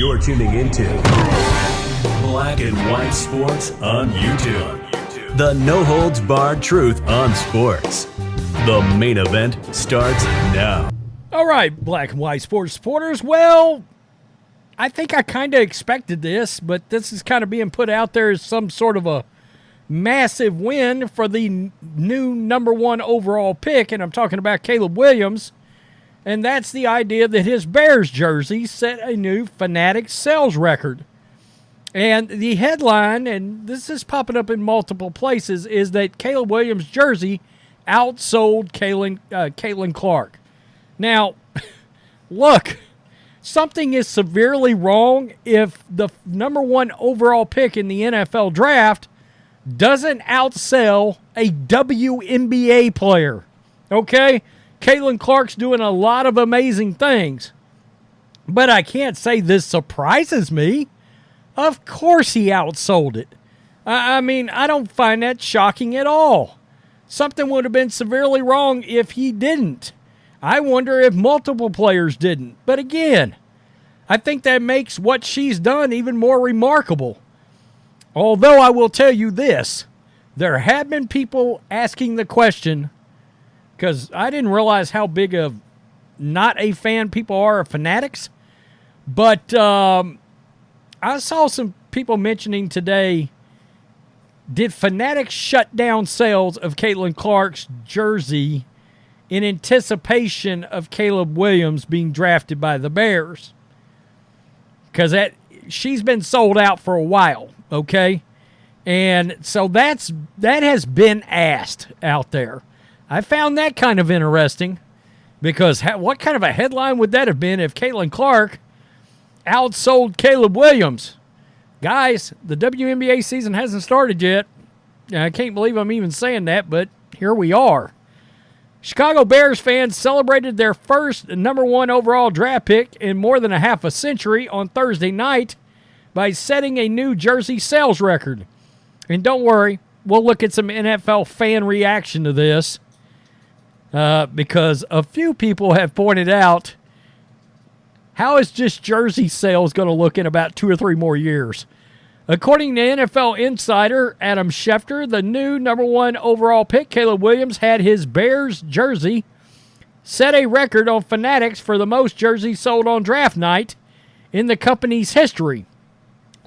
You're tuning into Black and White Sports on YouTube. The no-holds-barred truth on sports. The main event starts now. All right, Black and White Sports supporters. Well, I think I kind of expected this, but this is kind of being put out there as some sort of a massive win for the new number one overall pick, and I'm talking about Caleb Williams. And that's the idea that his Bears jersey set a new Fanatics sales record. And the headline, and this is popping up in multiple places, is that Caleb Williams' jersey outsold Caitlin Clark. Now, look, something is severely wrong if the number one overall pick in the NFL draft doesn't outsell a WNBA player. Okay? Caitlin Clark's doing a lot of amazing things. But I can't say this surprises me. Of course he outsold it. I mean, I don't find that shocking at all. Something would have been severely wrong if he didn't. I wonder if multiple players didn't. But again, I think that makes what she's done even more remarkable. Although I will tell you this, there have been people asking the question, because I didn't realize how big of not a fan people are of Fanatics. But I saw some people mentioning today, did Fanatics shut down sales of Caitlin Clark's jersey in anticipation of Caleb Williams being drafted by the Bears? Because she's been sold out for a while, okay? And so that has been asked out there. I found that kind of interesting because what kind of a headline would that have been if Caitlin Clark outsold Caleb Williams? Guys, the WNBA season hasn't started yet. I can't believe I'm even saying that, but here we are. Chicago Bears fans celebrated their first number one overall draft pick in more than a half a century on Thursday night by setting a new jersey sales record. And don't worry, we'll look at some NFL fan reaction to this. Because a few people have pointed out, how is just jersey sales going to look in about 2 or 3 more years? According to NFL insider Adam Schefter, the new number one overall pick, Caleb Williams, had his Bears jersey set a record on Fanatics for the most jerseys sold on draft night in the company's history.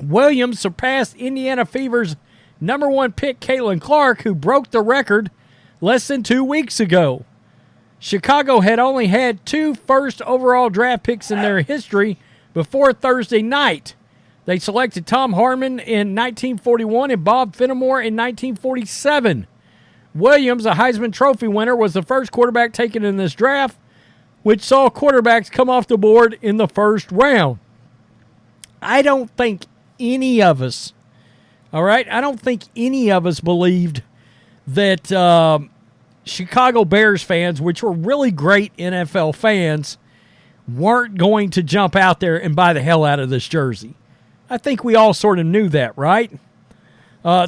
Williams surpassed Indiana Fever's number one pick, Caitlin Clark, who broke the record less than 2 weeks ago. Chicago had only had 2 first overall draft picks in their history before Thursday night. They selected Tom Harmon in 1941 and Bob Fenimore in 1947. Williams, a Heisman Trophy winner, was the first quarterback taken in this draft, which saw quarterbacks come off the board in the first round. I don't think any of us, all right, I don't think any of us believed that Chicago Bears fans, which were really great NFL fans, weren't going to jump out there and buy the hell out of this jersey. I think we all sort of knew that, right?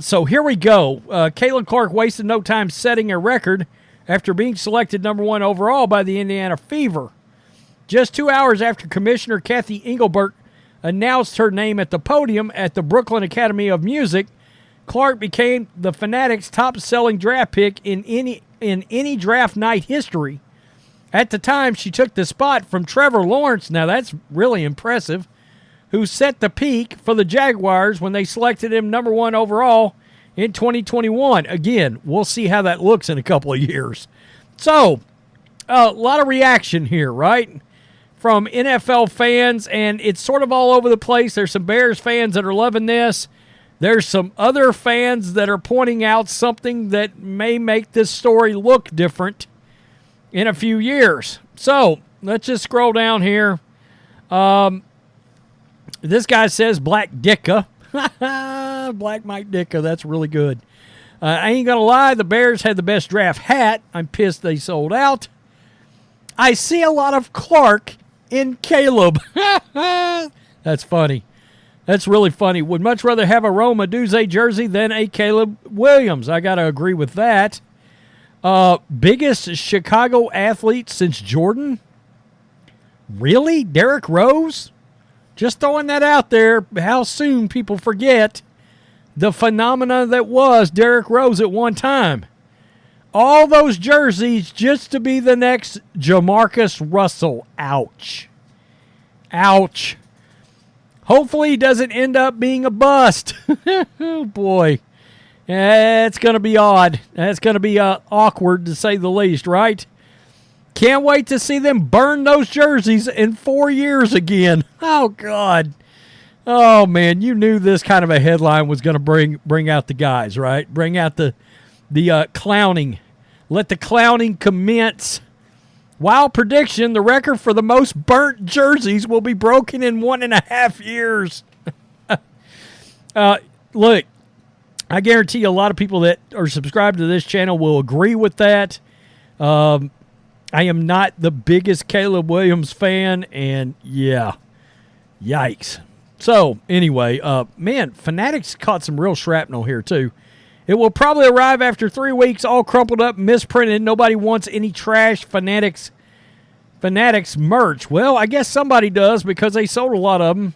So here we go. Caitlin Clark wasted no time setting a record after being selected number one overall by the Indiana Fever. Just 2 hours after Commissioner Kathy Engelbert announced her name at the podium at the Brooklyn Academy of Music, Clark became the Fanatics' top-selling draft pick in any draft night history. At the time, she took the spot from Trevor Lawrence, now that's really impressive, who set the peak for the Jaguars when they selected him number one overall in 2021. Again, we'll see how that looks in a couple of years. So, a lot of reaction here, right? From NFL fans, and it's sort of all over the place. There's some Bears fans that are loving this. There's some other fans that are pointing out something that may make this story look different in a few years. So, let's just scroll down here. This guy says Black Dicka. Black Mike Dicka, that's really good. I ain't going to lie, the Bears had the best draft hat. I'm pissed they sold out. I see a lot of Clark in Caleb. That's funny. That's really funny. Would much rather have a Rome Odunze jersey than a Caleb Williams. I got to agree with that. Biggest Chicago athlete since Jordan? Really? Derrick Rose? Just throwing that out there. How soon people forget the phenomena that was Derrick Rose at one time. All those jerseys just to be the next Jamarcus Russell. Ouch. Ouch. Hopefully he doesn't end up being a bust. Oh, boy. It's going to be odd. That's going to be awkward, to say the least, right? Can't wait to see them burn those jerseys in 4 years again. Oh, God. Oh, man, you knew this kind of a headline was going to bring out the guys, right? Bring out the clowning. Let the clowning commence. Wild prediction, the record for the most burnt jerseys will be broken in 1.5 years. Look, I guarantee you a lot of people that are subscribed to this channel will agree with that. I am not the biggest Caleb Williams fan, and yeah, yikes. So, anyway, Fanatics caught some real shrapnel here, too. It will probably arrive after 3 weeks, all crumpled up, misprinted. Nobody wants any trash Fanatics merch. Well, I guess somebody does because they sold a lot of them.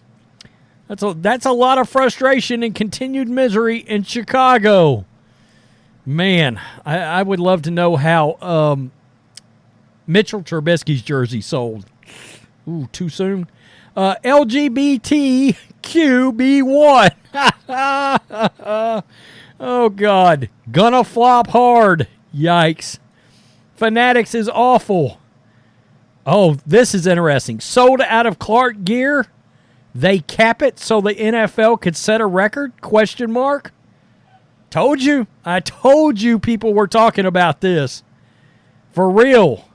That's a lot of frustration and continued misery in Chicago. Man, I would love to know how Mitchell Trubisky's jersey sold. Ooh, too soon. LGBTQB1. Oh, God. Gonna flop hard. Yikes. Fanatics is awful. Oh, this is interesting. Sold out of Clark gear. They cap it so the NFL could set a record? ? Told you. I told you people were talking about this. For real.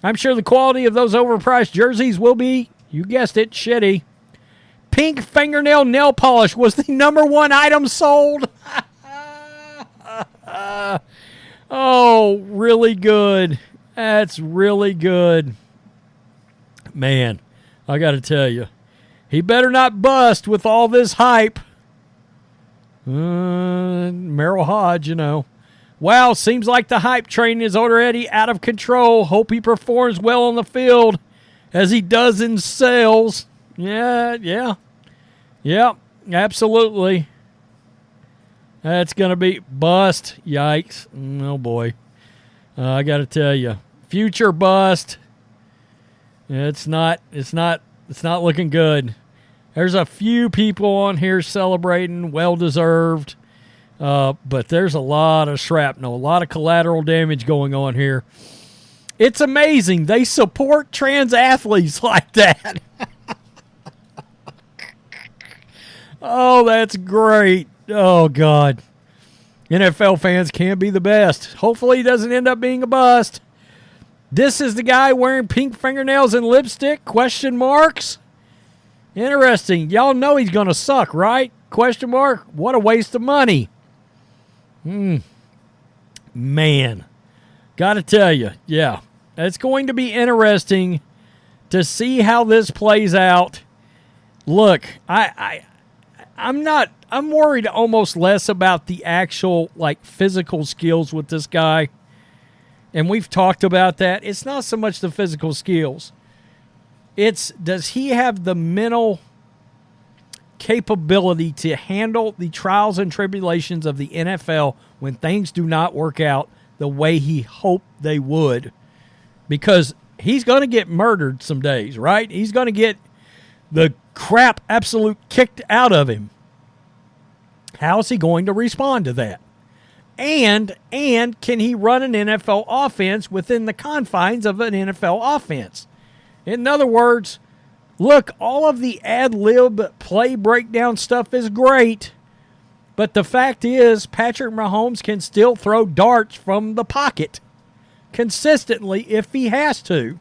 I'm sure the quality of those overpriced jerseys will be, you guessed it, shitty. Pink fingernail nail polish was the #1 item sold. Oh, really good. That's really good. Man, I got to tell you, he better not bust with all this hype. Merrill Hodge, you know. Wow, seems like the hype train is already out of control. Hope he performs well on the field as he does in sales. Yeah, absolutely. That's going to be bust. Yikes. Oh, boy. I got to tell you, future bust. It's not looking good. There's a few people on here celebrating, well-deserved. But there's a lot of shrapnel, a lot of collateral damage going on here. It's amazing. They support trans athletes like that. Oh, that's great. Oh, God. NFL fans can be the best. Hopefully he doesn't end up being a bust. This is the guy wearing pink fingernails and lipstick? ? Interesting. Y'all know he's going to suck, right? ? What a waste of money. Man. Got to tell you, yeah. It's going to be interesting to see how this plays out. Look, I'm worried almost less about the actual physical skills with this guy. And we've talked about that. It's not so much the physical skills. It's, does he have the mental capability to handle the trials and tribulations of the NFL when things do not work out the way he hoped they would? Because he's going to get murdered some days, right? He's going to get the crap absolute kicked out of him. How is he going to respond to that? And can he run an NFL offense within the confines of an NFL offense? In other words, look, all of the ad-lib play breakdown stuff is great, but the fact is Patrick Mahomes can still throw darts from the pocket consistently if he has to.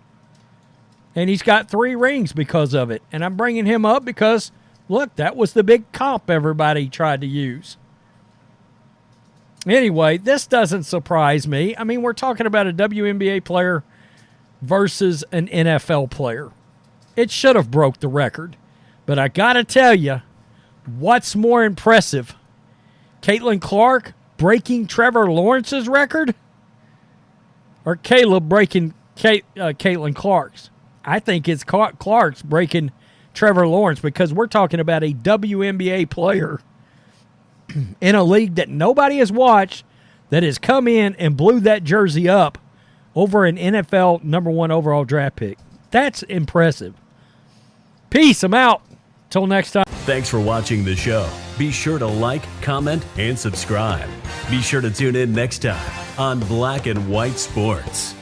And he's got 3 rings because of it. And I'm bringing him up because, look, that was the big comp everybody tried to use. Anyway, this doesn't surprise me. I mean, we're talking about a WNBA player versus an NFL player. It should have broke the record. But I got to tell you, what's more impressive? Caitlin Clark breaking Trevor Lawrence's record? Or Caleb breaking Caitlin Clark's? I think it's Clark's breaking Trevor Lawrence, because we're talking about a WNBA player in a league that nobody has watched that has come in and blew that jersey up over an NFL number 1 overall draft pick. That's impressive. Peace. I'm out. Till next time. Thanks for watching the show. Be sure to like, comment, and subscribe. Be sure to tune in next time on Black and White Sports.